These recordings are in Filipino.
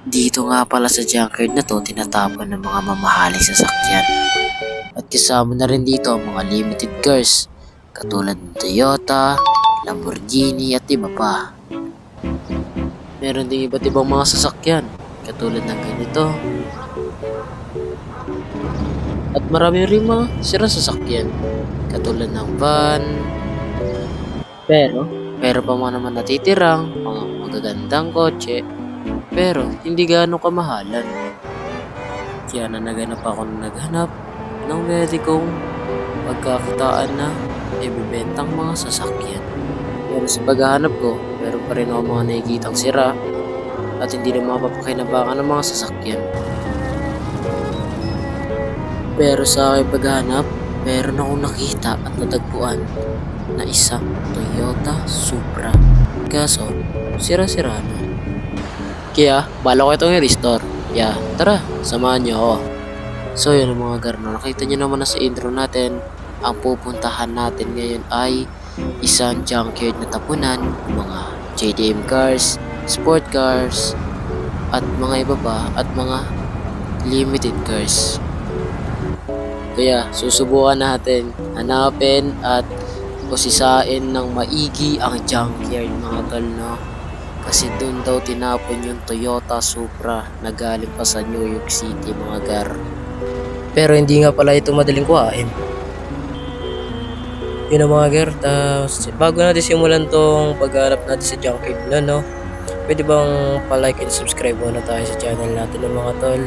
Dito nga pala sa junkyard na to tinatapon ng mga mamahaling sasakyan. At kasama na rin dito ang mga limited cars katulad ng Toyota, Lamborghini at iba pa. Meron ding iba't ibang mga sasakyan katulad ng ganito. At marami rin mga sirang sasakyan katulad ng van. Pero pa mga naman natitirang mga magagandang kotse pero hindi gaano kamahalan. Kaya naghanap ako ng pwede kong pagkakitaan na ibibentang mga sasakyan. Pero sa paghahanap ko, meron pa rin ako mga nakikitang sira at hindi na mapapakinabangan ng mga sasakyan. Pero sa aking paghahanap, meron akong nakita at natagpuan na isang Toyota Supra. Kaso, sira-sira na. Kaya, bala ko itong i-restore. Yeah, tara, samahan niyo ako. So yun mga garno, nakita niyo naman na sa intro natin, ang pupuntahan natin ngayon ay isang junkyard na tapunan, mga JDM cars, sport cars, at mga iba pa, at mga limited cars. Kaya susubukan natin hanapin at pusisain ng maigi ang junkyard mga tol, no? Kasi doon daw tinapon yung Toyota Supra na galing pa sa New York City mga gar. Pero hindi nga pala ito madaling kuhain. Yun ang mga gar, bago natin simulan tong pagharap natin sa junkyard na, no? Pwede bang pa-like and subscribe muna tayo sa channel natin ng mga tol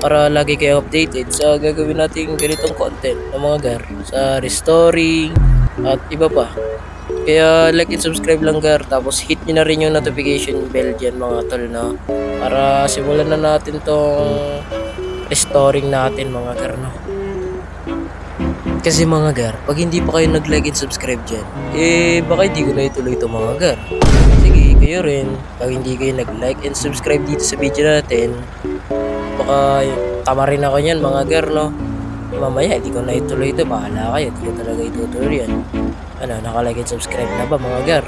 para lagi kayo updated sa gagawin nating ganitong content ng mga gar sa restoring at iba pa. Kaya like and subscribe lang gar, tapos hit nyo na rin yung notification bell dyan mga tol, no? Para simulan na natin tong restoring natin mga gar, no? Kasi mga gar, pag hindi pa kayo nag-like and subscribe dyan, baka hindi ko na ituloy ito mga gar. Sige, kayo rin, pag hindi kayo nag-like and subscribe dito sa video natin, baka tama rin ako yan mga gar, no? Mamaya, hindi ko na ituloy ito, bahala kayo, hindi ko talaga itutuloy yan. Ano, naka-like and subscribe na ba mga gar?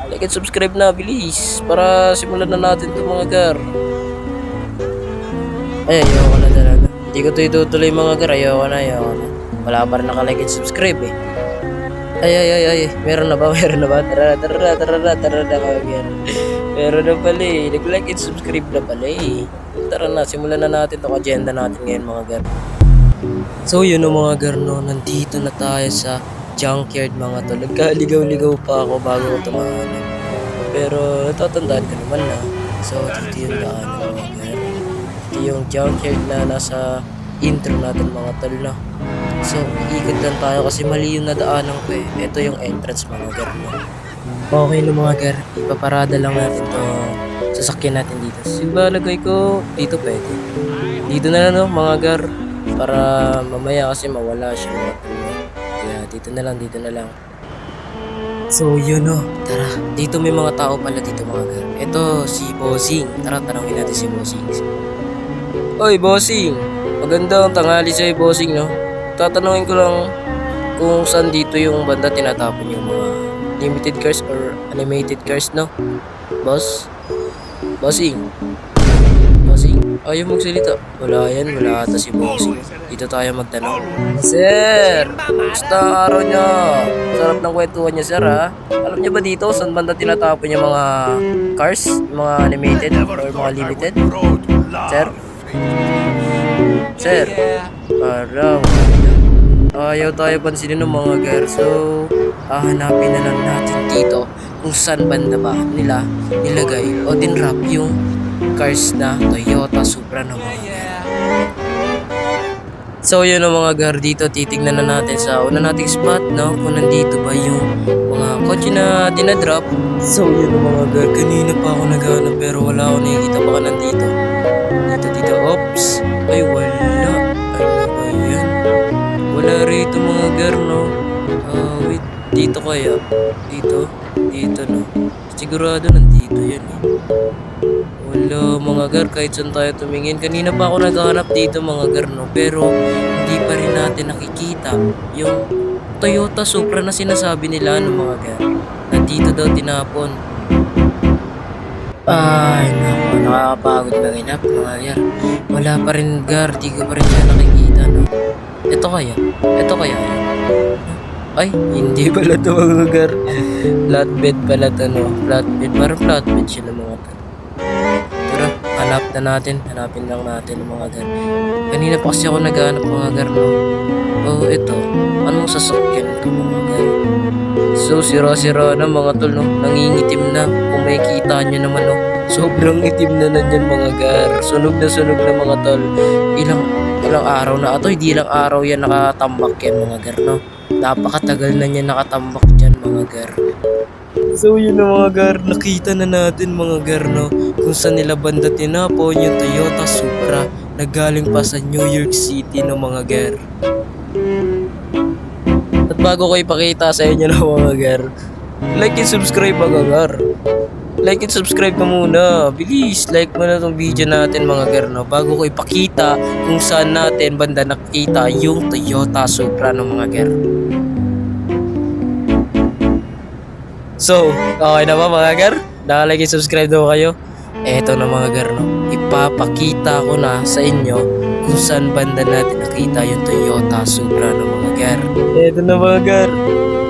Like and subscribe na, bilis, para simulan na natin ito mga gar. Ay, ayoko na talaga. Hindi ko ito itutuloy mga gar, ayoko na. Wala pa rin naka-like and subscribe eh. Ay, meron na ba? Tara mga gar. Meron na pala eh, nag-like and subscribe na pala eh. Tara na, simulan na natin itong agenda natin ngayon mga gar. So yun o mga gar, no, nandito na tayo sa junkyard mga tol. Nagkaligaw-ligaw pa ako bago ko tumahanap. Pero natatandaan ko naman na. So dito yung daan mga gar. Ito yung junkyard na nasa intro natin mga tol, no. So iikot lang tayo kasi mali yung nadaanan ko eh. Ito yung entrance mga gar, no. Okay no mga gar, ipaparada lang natin to sasakyan natin dito. Sibalagay ko dito pwede. Dito na lang no mga gar, para mamaya kasi mawala siya mga tol. Kaya dito na lang. So yun no, tara. Dito may mga tao pala dito mga gar. Ito si Bossing. Tara, tanongin natin si Bossing. Oy Bossing, magandang tanghali sa'yo Bossing, no. Tatanungin ko lang kung saan dito yung banda tinatapon yung mga limited cars or animated cars, no? Bossing, ayaw magsalita. Wala ata si Bossing. Dito tayo magtanong. Sir, gusto ang araw niya. Sarap ng kwentuhan niya sir ha. Alam niyo ba dito saan banda tinatapon yung mga cars? Yung mga animated or mga limited? Sir, parang ayaw tayo pansinin ng mga gar. So, hahanapin na lang natin dito kung saan banda ba nila nilagay o dinrap yung cars na Toyota Supra ng mga gar. So, yun ang mga gar, dito titignan na natin sa una nating spot, no? Kung nandito ba yung mga kotse na dinadrop. So, yun ang mga gar, kanina pa ako naghahanap pero wala ako nakikita baka nandito. Dito, oops. Ay, wala. Ano ba yan? Wala rito mga gar, no? Wait, dito kaya? Dito, no? Sigurado nandito yan eh. Wala mga gar, kahit saan tayo tumingin. Kanina pa ako naghahanap dito mga gar, no? Pero hindi pa rin natin nakikita yung Toyota Supra na sinasabi nila, no mga gar. Nandito daw tinapon. Ay, naku, nakakapagod manginap mga gar. Wala pa rin gar, di ko pa rin siya nakikita, no? Ito kaya? Ito kaya yun? Ay, hindi pala ito mga gar. Flatbed pala ito, no? Flatbed, parang flatbed siya ng mga gar. Tara, hanap na natin. Hanapin lang natin ng mga gar. Kanina pa kasi ako naghahanap mga gar, no? Oh, ito. Anong sasakyan ito mga gar? So, sira-sira na mga tol, no? Nangingitim na. Kung may kita nyo naman, no? Sobrang itim na nanyan mga gar. Sunog na mga tol. Ilang araw na ato. Hindi ilang araw yan nakatambak yan mga gar, no? Napakatagal na niya nakatambak dyan mga gar. So yun na mga gar, nakita na natin mga gar, no? Kung saan nila banda tinapon yung Toyota Supra na galing pa sa New York City no mga gar. At bago ko ipakita sa inyo na mga gar, like and subscribe mga gar. Like and subscribe ka muna. Bilis, like mo na tong video natin mga gar, no? Bago ko ipakita kung saan natin banda nakita yung Toyota Supra no mga gar. So, okay na ba mga gar? Nakalike and subscribe na kayo? Eto na mga gar, no? Ipapakita ko na sa inyo kung saan banda natin nakita yung Toyota Supra no mga gar. Eto na mga gar.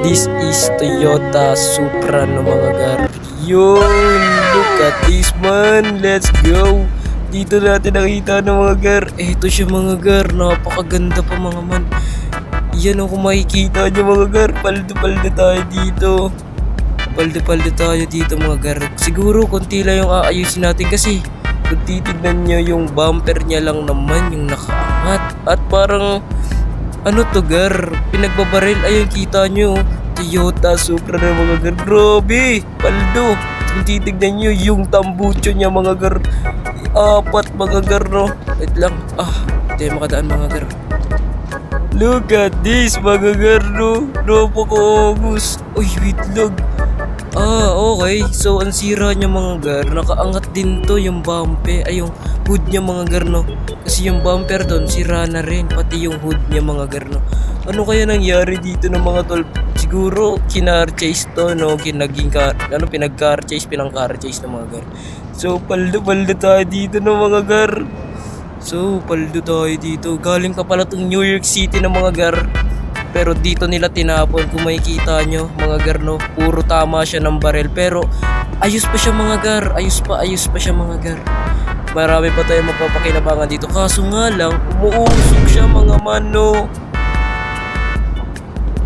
This is Toyota Supra no mga gar. Yun! Look at this man! Let's go! Dito natin nakita ng mga gar. Eto siya mga gar. Napakaganda pa mga man. Yan o kung makikita nyo mga gar. Paldo-paldo tayo dito. Paldo tayo dito mga gar. Siguro konti lang yung aayusin natin kasi kung titignan nyo yung bumper niya lang naman yung nakaangat. At parang ano to gar, pinagbabaril. Ayun kita nyo, Toyota Supra na mga gar. Grabe, paldo. Kung titignan nyo yung tambucho niya mga gar. Apat mga gar no. Wait lang, hindi makadaan mga gar. Look at this mga gar no. Napaka-angus. Uy, wait lang. Okay. So, ang sira niya mga gar, nakaangat din to yung bumper, ay yung hood niya mga gar, no? Kasi yung bumper doon, sira na rin, pati yung hood niya mga gar, no? Ano kaya nangyari dito ng mga tol? Siguro, kinar chase to, no? Pinag-car chase ng mga gar. So, paldo tayo dito ng mga gar. Galing ka pala tong New York City ng mga gar. Pero dito nila tinapon, kung makikita nyo mga gar, no? Puro tama siya ng barel. Pero ayos pa siya mga gar. Ayos pa siya mga gar. Marami pa tayo magpapakinabangan dito. Kaso nga lang, umuusok siya mga mano.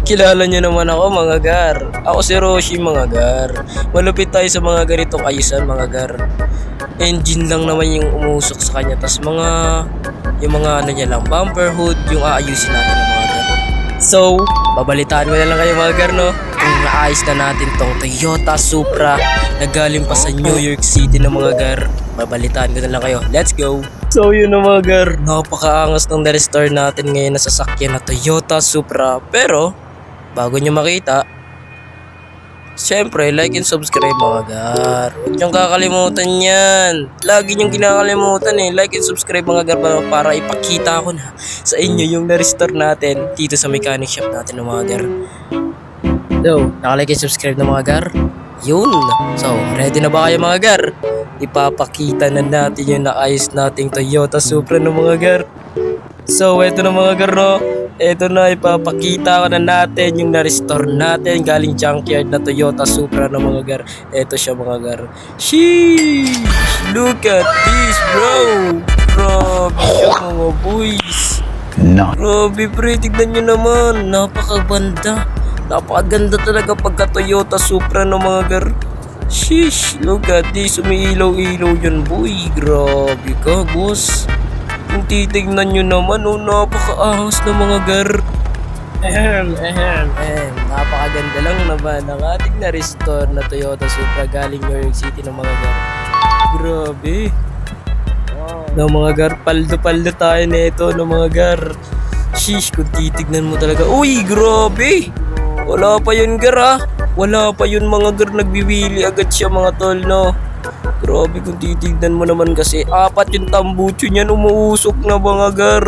Kilala nyo naman ako mga gar. Ako si Roshi mga gar. Malupit tayo sa mga ganitong ayusan mga gar. Engine lang naman yung umuusok sa kanya. Tas yung mga ano niya lang, bumper hood, yung aayusin natin ng mga gar. So, babalitaan ko na lang kayo mga gar, no? Kung naayos na natin tong Toyota Supra na galing pa sa New York City ng mga gar. Babalitaan ko na lang kayo. Let's go! So yun na mga gar, napakaangas ng na-restore natin ngayon na sasakyan na Toyota Supra. Pero, bago nyo makita, syempre, like and subscribe mga gar. Huwag niyong kakalimutan yan. Lagi niyong kinakalimutan eh. Like and subscribe mga gar para ipakita ko na sa inyo yung na-restore natin dito sa mechanic shop natin ng mga gar. So, nakalike and subscribe na mga gar. Yun. So, ready na ba kayo mga gar? Ipapakita na natin yung naayos nating Toyota Supra ng mga gar. So, eto na mga gar, no? Eto na, ipapakita ko na natin yung na-restore natin galing junkyard na Toyota Supra ng mga gar. Eto siya mga gar. Sheesh! Look at this bro! Grabe siya mga boys. Grabe pre, tignan nyo naman. Napakaganda. Napakaganda talaga pagka Toyota Supra ng mga gar. Sheesh! Look at this. Umiilaw-ilaw yun boy. Grabe ka boss. Kung titignan nyo naman, napakaangas na mga gar. Napakaganda lang naman ang ating na-restore na Toyota Supra galing New York City ng mga gar. Grabe. Ng mga gar, paldo tayo na ito ng mga gar. Sheesh, kung titignan mo talaga. Uy, grabe. Wala pa yun gar ha. Wala pa yun mga gar, nagbiwili agad siya mga tol no. Grabe kung titignan mo naman kasi apat yung tambucho niyan, umuusok na mga gar.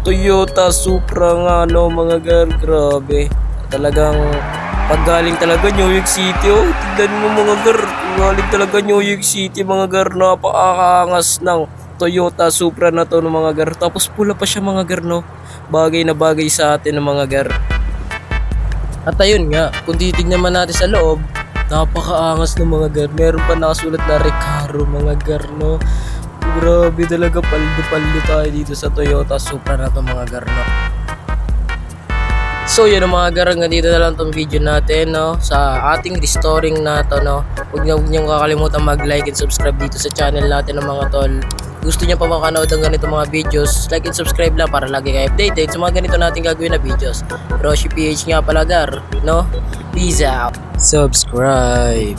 Toyota Supra nga no mga gar. Grabe. Talagang paggaling talaga New York City oh. Tignan mo mga gar. Galing talaga New York City mga gar. Napakaangas ng Toyota Supra na to ng mga gar. Tapos pula pa siya mga gar no. Bagay na bagay sa atin ng mga gar. At ayun nga, kung titignan man natin sa loob, napakaangas ng mga gar. Meron pa nakasulat na Recaro mga gar no. Grabe talaga, paldo-paldo tayo dito sa Toyota Supra na to mga gar no. So yun ang mga gar, hanggang dito na lang tong video natin no, sa ating restoring na to no. Huwag niyong kakalimutan mag-like and subscribe dito sa channel natin ng mga tol. Gusto niyo pa makanood ng ganito mga videos, like and subscribe lang para lagi kayo updated sa mga ganito natin gagawin na videos. Roshi PH nga pala gar no. Peace out. Subscribe.